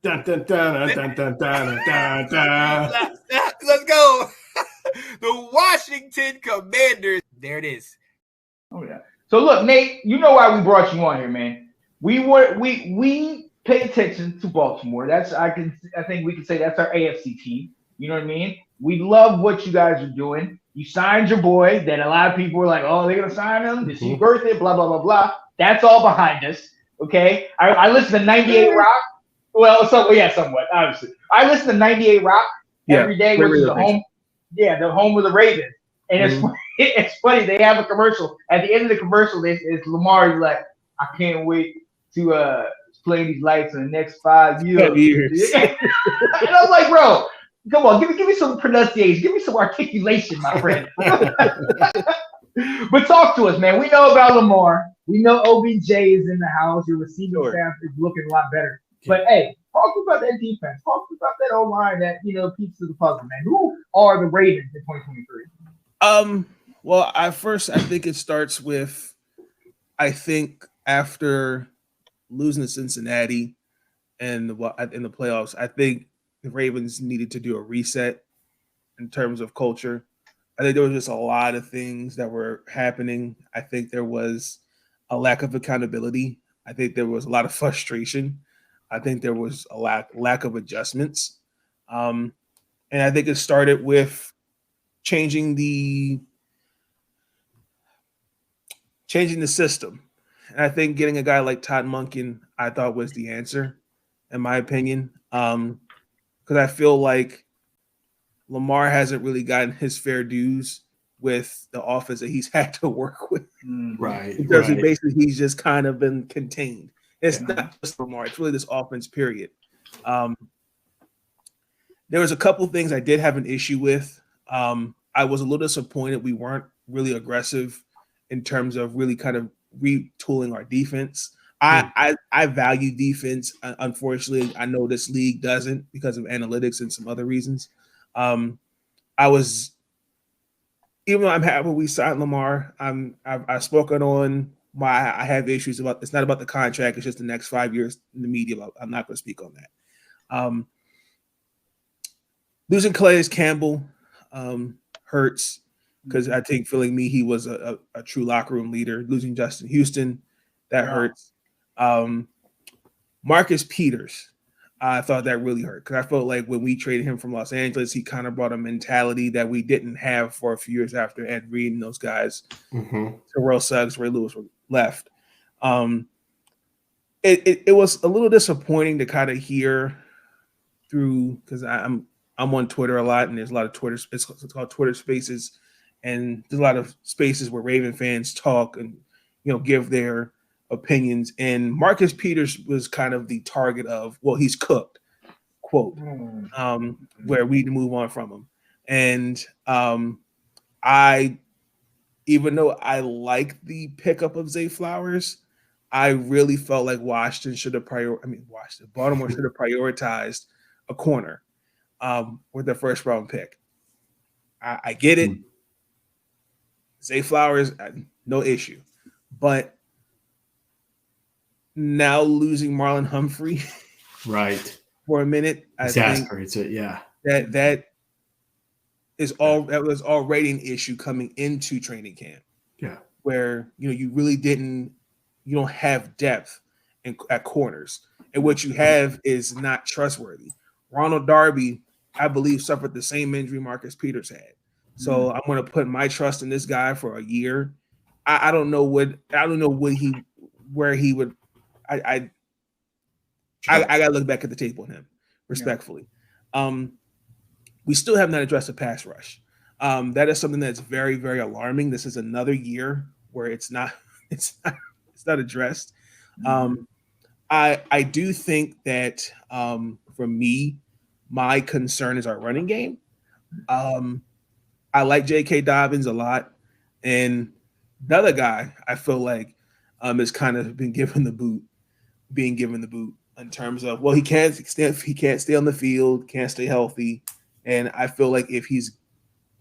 Dun, dun, dun, dun, dun, dun, dun, dun. Let's go. The Washington Commanders. There it is. Oh yeah. So look, Nate, you know why we brought you on here, man. We pay attention to Baltimore. I think we can say that's our AFC team. You know what I mean? We love what you guys are doing. You signed your boy that a lot of people were like, oh, they're gonna sign him. This is worth it, blah, blah, blah, blah. That's all behind us. Okay. I listen to 98 Rock. Well, somewhat, obviously. I listen to 98 Rock every day, which is the home of the Ravens. And it's funny, they have a commercial. At the end of the commercial, it's Lamar. He's like, I can't wait to play these lights in the next 5 years. And I was like, bro, come on, give me some pronunciation, give me some articulation, my friend. But talk to us, man. We know about Lamar. We know OBJ is in the house. Your receiving staff is looking a lot better. But hey, talk about that defense. Talk about that O-line, that piece of the puzzle, man. Who are the Ravens in 2023? Well, I think it starts with, I think after losing to Cincinnati and in the playoffs, I think the Ravens needed to do a reset in terms of culture. I think there was just a lot of things that were happening. I think there was a lack of accountability. I think there was a lot of frustration. I think there was a lack of adjustments. And I think it started with changing the system. And I think getting a guy like Todd Monken, I thought was the answer, in my opinion. Because I feel like Lamar hasn't really gotten his fair dues with the offense that he's had to work with. Right. Because basically he's just kind of been contained. It's not just Lamar, it's really this offense, period. There was a couple things I did have an issue with. I was a little disappointed we weren't really aggressive in terms of really kind of retooling our defense. I value defense. Unfortunately, I know this league doesn't because of analytics and some other reasons. Even though I'm happy we signed Lamar, I've spoken on why I have issues about. It's not about the contract. It's just the next 5 years in the media. I'm not going to speak on that. Losing Calais Campbell hurts because I think he was a true locker room leader. Losing Justin Houston, that hurts. Marcus Peters, I thought that really hurt because I felt like when we traded him from Los Angeles, he kind of brought a mentality that we didn't have for a few years after Ed Reed and those guys, Terrell Suggs, Ray Lewis were left. It was a little disappointing to kind of hear through because I'm on Twitter a lot and there's a lot of Twitter. It's called Twitter Spaces, and there's a lot of spaces where Raven fans talk and give their opinions. And Marcus Peters was kind of the target of, well, he's cooked, quote, where we need to move on from him. And even though I like the pickup of Zay Flowers, I really felt like Baltimore should have prioritized a corner with their first round pick. I get it. Zay Flowers, no issue. But now losing Marlon Humphrey for a minute, I think that was already an issue coming into training camp. Yeah. Where you really you don't have depth at corners. And what you have is not trustworthy. Ronald Darby, I believe, suffered the same injury Marcus Peters had. So I'm going to put my trust in this guy for a year. I don't know where he would. I gotta look back at the tape on him, respectfully. We still have not addressed the pass rush. That is something that's very, very alarming. This is another year where it's not addressed. I do think that for me, my concern is our running game. I like J.K. Dobbins a lot, and another guy I feel like has kind of been given the boot in terms of, well, he can't stay on the field, can't stay healthy, and I feel like if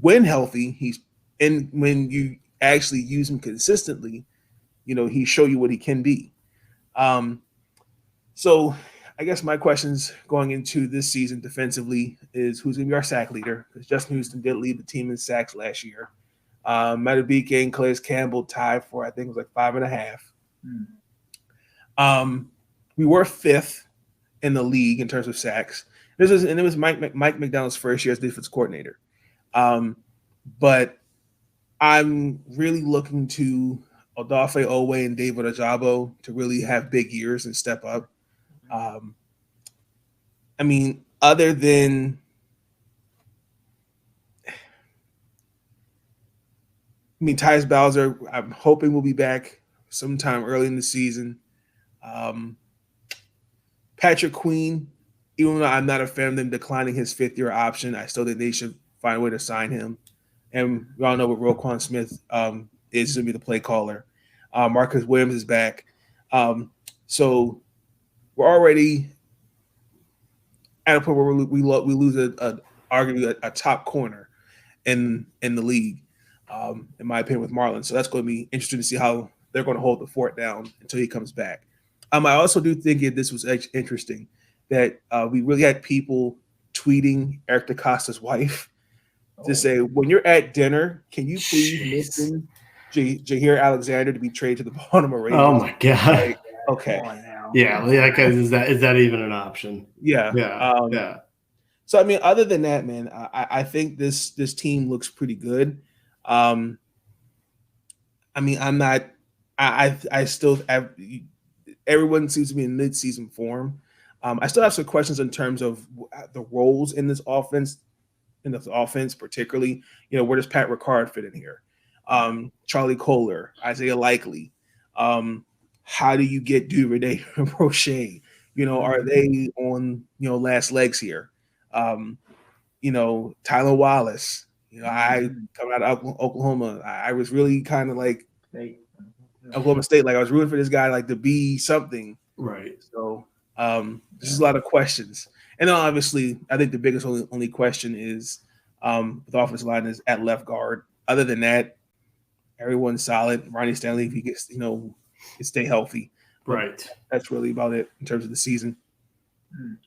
when healthy, when you actually use him consistently, he show you what he can be. So I guess my questions going into this season defensively is who's going to be our sack leader? Because Justin Houston did lead the team in sacks last year. Madubuike and Calais Campbell tied for, I think it was like 5.5. We were 5th in the league in terms of sacks. It was Mike McDonald's first year as defense coordinator. But I'm really looking to Odafe Owe and David Ojabo to really have big years and step up. I mean, other than Tyus Bowser, I'm hoping will be back sometime early in the season. Patrick Queen, even though I'm not a fan of them declining his 5th-year option, I still think they should find a way to sign him. And we all know what Roquan Smith is going to be the play caller. Marcus Williams is back. So we're already at a point where we lose arguably a top corner in the league, in my opinion, with Marlon. So that's going to be interesting to see how they're going to hold the fort down until he comes back. I also do think this was interesting that we really had people tweeting Eric DeCosta's wife to say, when you're at dinner, can you please mention Jair Alexander to be traded to the Baltimore Ravens? Oh my God. Like, okay. Yeah. Is that even an option? Yeah. Yeah. So, I mean, other than that, man, I think this team looks pretty good. I mean, I still have, everyone seems to be in mid-season form. I still have some questions in terms of the roles in this offense, particularly, where does Pat Ricard fit in here? Charlie Kohler, Isaiah Likely. How do you get Duvernay and Prochet? Are they on, last legs here? Tyler Wallace. I come out of Oklahoma. I was really kind of like Oklahoma State. Like I was rooting for this guy, like to be something. Right. So there's a lot of questions. And then obviously, I think the biggest only question is the offensive line is at left guard. Other than that, everyone's solid. Ronnie Stanley, if he gets, can stay healthy. Right. That's really about it in terms of the season.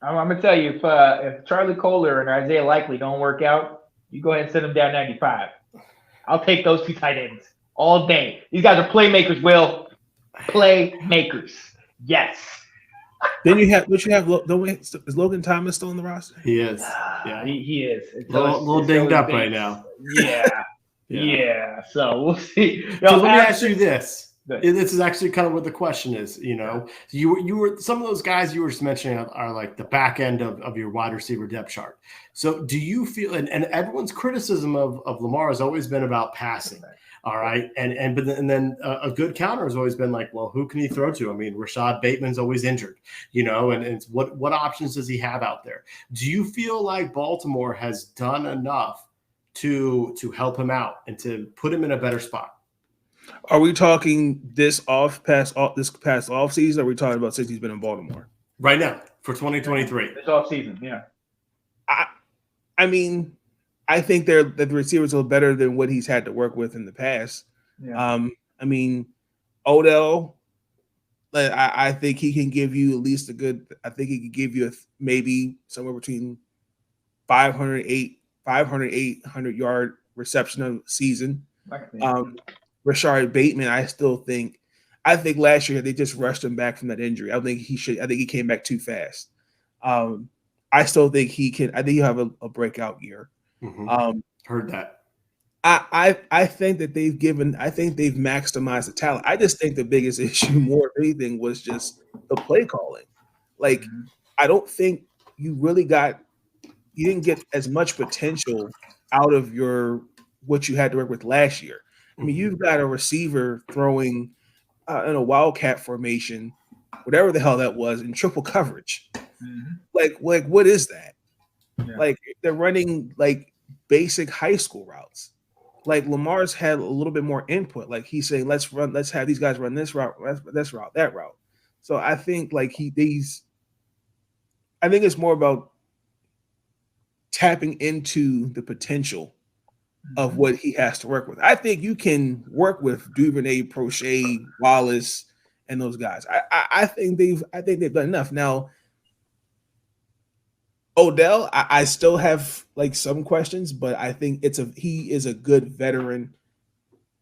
I'm gonna tell you, if Charlie Kohler and Isaiah Likely don't work out, you go ahead and send them down 95. I'll take those 2 tight ends all day. These guys are playmakers, Will. Playmakers. Yes. Then is Logan Thomas still on the roster? He is. Yeah. He is. A little dinged up right now. Yeah. Yeah. So we'll see. So let me ask you this. This is actually kind of what the question is. You were some of those guys you were just mentioning are like the back end of your wide receiver depth chart. So do you feel, and everyone's criticism of Lamar has always been about passing. All right. And then a good counter has always been like, well, who can he throw to? I mean, Rashad Bateman's always injured, and it's what options does he have out there? Do you feel like Baltimore has done enough to help him out and to put him in a better spot? Are we talking this past off season? Or are we talking about since he's been in Baltimore? Right now for 2023. This off season, yeah. I mean, I think that the receivers are better than what he's had to work with in the past. Yeah. I mean, Odell, I think he can give you at least I think he could give you maybe somewhere between 500, 800 yard reception a season. Rashard Bateman, I think last year they just rushed him back from that injury. I think he came back too fast. I still think he can. I think he'll have a breakout year. Mm-hmm. Heard that. I think that they've maximized the talent. I just think the biggest issue, more than anything, was just the play calling. Like, I don't think you didn't get as much potential out of what you had to work with last year. I mean, you've got a receiver throwing in a wildcat formation, whatever the hell that was, in triple coverage. Mm-hmm. Like what is that? Yeah. Like they're running like basic high school routes. Like Lamar's had a little bit more input. Like he's saying, let's have these guys run this route, that route. So I think like I think it's more about tapping into the potential of what he has to work with. I think you can work with Duvernay, Prochet, Wallace, and those guys. I think they've done enough. Now, Odell, I still have like some questions, but I think he is a good veteran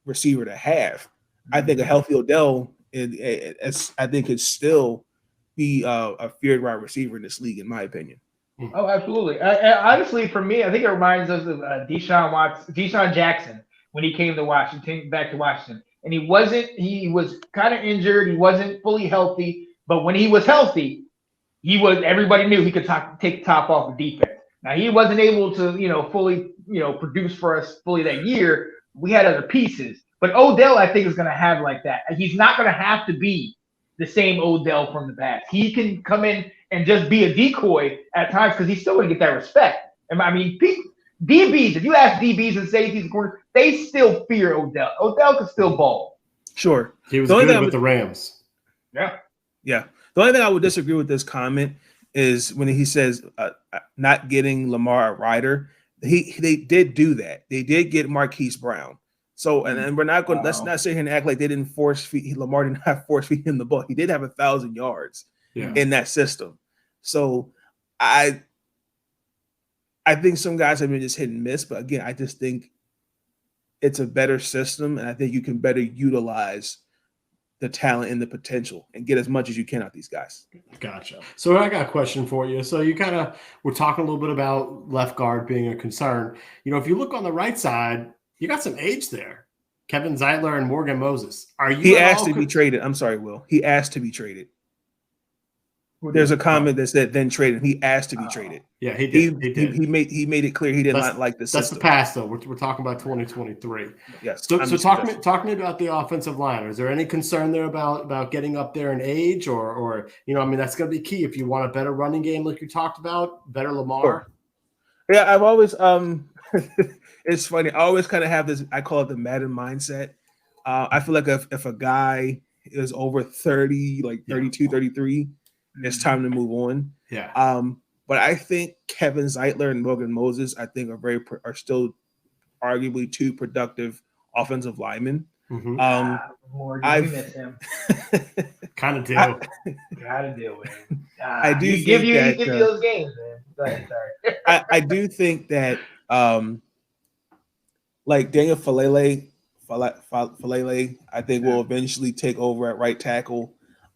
receiver to have. I think a healthy Odell I think could still be a feared wide receiver in this league, in my opinion. Oh, absolutely. Honestly, for me, I think it reminds us of Deshaun Jackson when he came to Washington, back to Washington, and he was kind of injured. He wasn't fully healthy, but when he was healthy, everybody knew he could take the top off the defense. Now he wasn't able to, fully, produce for us fully that year. We had other pieces, but Odell, I think, is going to have like that. He's not going to have to be the same Odell from the past. He can come in and just be a decoy at times because he's still going to get that respect. And I mean, DBs, if you ask DBs and safeties and corners, they still fear Odell. Odell can still ball. Sure. He was good with the Rams. Yeah. Yeah. The only thing I would disagree with this comment is when he says not getting Lamar a rider. They did do that. They did get Marquise Brown. So, and we're not going. Let's not sit here and act like they didn't force feed. Lamar didn't have force feed him the ball. He did have 1,000 yards in that system. So, I think some guys have been just hit and miss. But again, I just think it's a better system, and I think you can better utilize the talent and the potential and get as much as you can out these guys. Gotcha. So I got a question for you. So we're talking a little bit about left guard being a concern. If you look on the right side, you got some age there. Kevin Zeitler and Morgan Moses. He asked to be traded. I'm sorry, Will. He asked to be traded. There's a comment that said then traded. He asked to be traded. Yeah, he did. He made it clear he did not like the system. That's the past, though. We're talking about 2023. Yes. So talk to me about the offensive line. Is there any concern there about getting up there in age, or that's going to be key if you want a better running game, like you talked about, better Lamar. Sure. Yeah, I've always it's funny. I always kind of have this. I call it the Madden mindset. I feel like if a guy is over 30, like 32, 33. It's time to move on. Yeah. But I think Kevin Zeitler and Morgan Moses, I think, are still arguably two productive offensive linemen. Mm-hmm. I miss him. Kind of do. Gotta deal with him. I do give you those games, man. Go ahead, sorry. I do think that like Daniel Falele, I think will eventually take over at right tackle.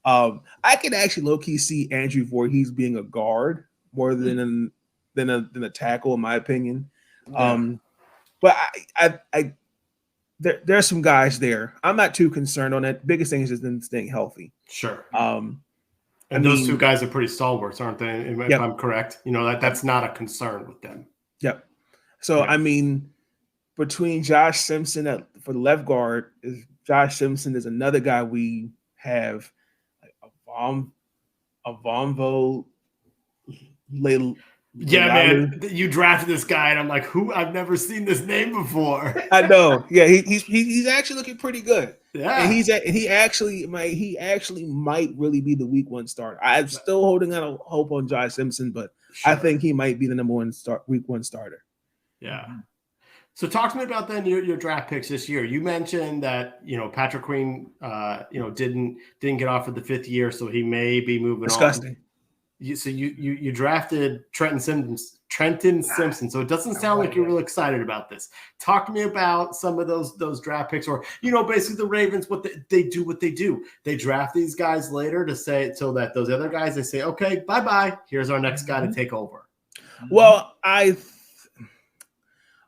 I can actually low-key see Andrew Voorhees being a guard more than a tackle, in my opinion. But there's some guys there. I'm not too concerned on it. Biggest thing is just them staying healthy. Sure. Those two guys are pretty stalwarts, aren't they? If I'm correct, that's not a concern with them. Yep. So between Josh Simpson for the left guard, Josh Simpson is another guy we have. Avonvo. Yeah, man, you drafted this guy, and I'm like, who? I've never seen this name before. I know. Yeah, he's actually looking pretty good. Yeah, and he actually might really be the week 1 starter. I'm still holding out a hope on Josh Simpson, but I think he might be the number 1 week 1 starter. Yeah. So talk to me about then your draft picks this year. You mentioned that Patrick Queen didn't get offered the 5th year, so he may be moving on. So you drafted Trenton Simpson. So it doesn't sound like you're real excited about this. Talk to me about some of those draft picks, or basically the Ravens. What they do. They draft these guys later to say so that those other guys, they say, okay, bye. Here's our next guy to take over. Well,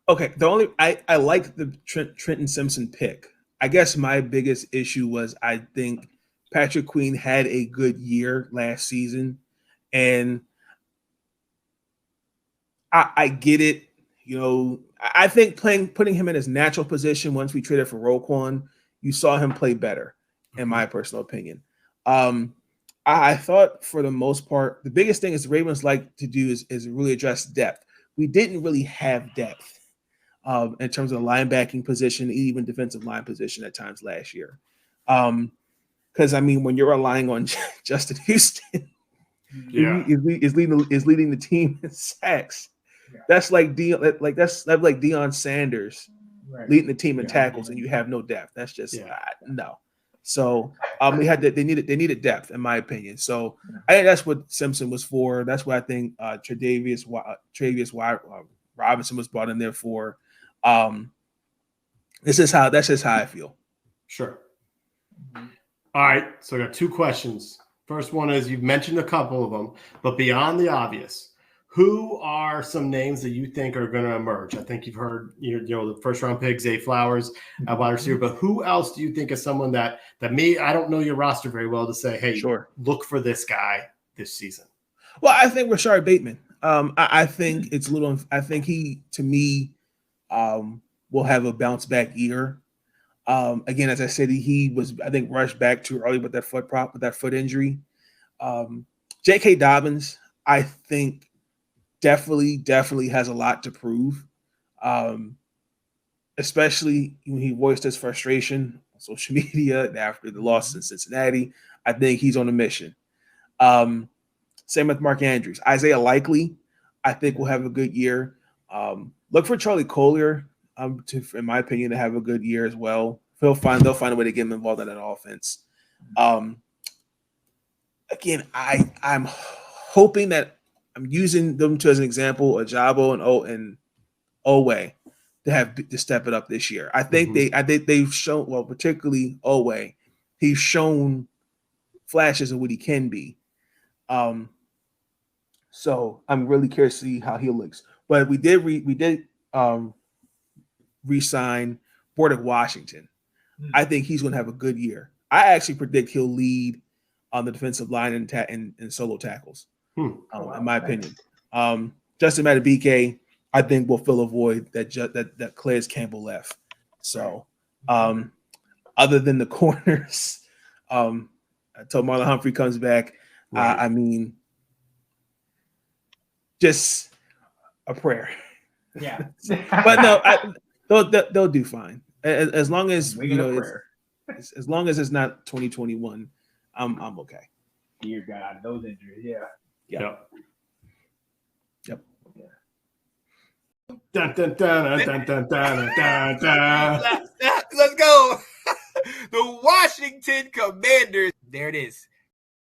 okay, I like the Trenton Simpson pick. I guess my biggest issue was I think Patrick Queen had a good year last season, and I get it. I think putting him in his natural position once we traded for Roquan, you saw him play better, in my personal opinion. I thought for the most part, the biggest thing is the Ravens like to do is really address depth. We didn't really have depth. In terms of the linebacking position, even defensive line position at times last year. Because, when you're relying on Justin Houston, is leading the team in sacks. Yeah. That's like Deion Sanders leading the team in tackles, and you have no depth. That's just no. So they needed depth, in my opinion. So I think that's what Simpson was for. That's what I think Travius Robinson was brought in there for. That's just how I feel. Sure. All right. So I got two questions. First one is, you've mentioned a couple of them, but beyond the obvious, who are some names that you think are going to emerge? I think you've heard, the first round pick, Zay Flowers, at wide receiver, but who else do you think is someone that I don't know your roster very well to say, hey, sure, look for this guy this season? Well, I think Rashard Bateman. I think it's a little. I think he, to me, will have a bounce back year. Again, as I said, he was, I think, rushed back too early with that foot injury. J.K. Dobbins, I think, definitely has a lot to prove, especially when he voiced his frustration on social media after the loss in Cincinnati. I think he's on a mission. Same with Mark Andrews. Isaiah Likely, I think, will have a good year. Look for Charlie Collier, in my opinion, to have a good year as well. They'll find a way to get him involved in that offense. Again, I'm hoping that I'm using them as an example, Ajabo and Owe to step it up this year. I think they've shown, well, particularly Owe, he's shown flashes of what he can be. So I'm really curious to see how he looks. But we did re-sign Broderick Washington. I think he's going to have a good year. I actually predict he'll lead on the defensive line and solo tackles, in my opinion. Justin Madubuike, I think, will fill a void that Calais Campbell left. So, other than the corners, until Marlon Humphrey comes back, right. I mean, just a prayer. Yeah, but no, they'll do fine as long as as long as it's not 2021. I'm okay. Dear God, those injuries, Yep. Dun, dun, dun, Let's go. The Washington Commanders. There it is.